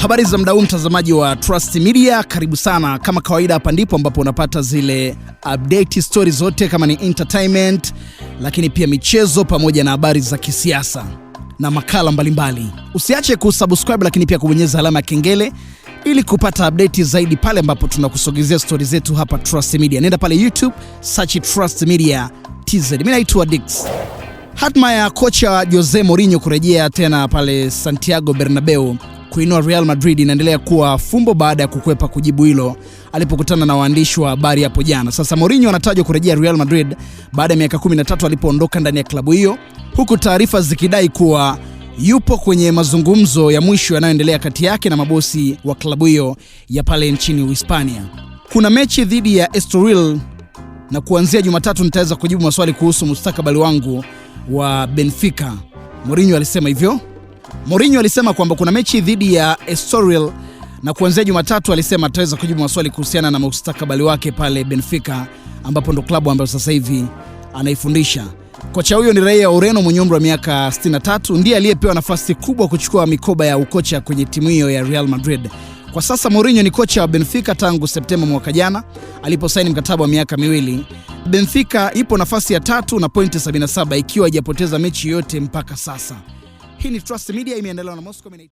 Habari za mdau mtazamaji wa Trust Media, karibu sana. Kama kawaida hapa ndipo ambapo unapata zile update stories zote, kama ni entertainment, lakini pia michezo pamoja na habari za kisiasa na makala mbalimbali. Usiache kusubscribe lakini pia kubonyeza alama ya kengele ili kupata update zaidi pale ambapo tunakusogezea stories zetu hapa Trust Media. Nenda pale YouTube, search Trust Media TZ. Mimi naitwa Dix. Hatma ya kocha Jose Mourinho kurejea tena pale Santiago Bernabeu kuinua Real Madrid inaendelea kuwa fumbo baada ya kukwepa kujibu hilo alipokutana na waandishi wa habari hapo jana. Sasa Mourinho anatajwa kurejea Real Madrid baada ya miaka 13 alipoondoka ndani ya klabu hiyo, huku taarifa zikidai kuwa yupo kwenye mazungumzo ya mwisho yanayoendelea kati yake na mabosi wa klabu hiyo ya pale nchini Uhispania. Kuna mechi dhidi ya Estoril na kuanzia Jumatatu nitaweza kujibu maswali kuhusu mustakabali wangu wa Benfica. Mourinho alisema hivyo. Mourinho alisema kwamba kuna mechi dhidi ya Estoril na kuanzia Jumatatu alisema ataweza kujibu maswali kuhusiana na mustakabali wake pale Benfica, ambapo ndo klabu ambayo sasa hivi anaifundisha. Kocha huyo ni raia wa Ureno mwenye umri wa miaka 63, ndiye aliyepewa nafasi kubwa kuchukua mikoba ya ukocha kwenye timu hiyo ya Real Madrid. Kwa sasa Mourinho ni kocha wa Benfica tangu Septemba mwaka jana aliposaini mkataba wa miaka 2. Benfica ipo nafasi ya 3 na pointi 77 ikiwa haijapoteza mechi yote mpaka sasa. Hii ni Trust Media, imeendelea na Moscow.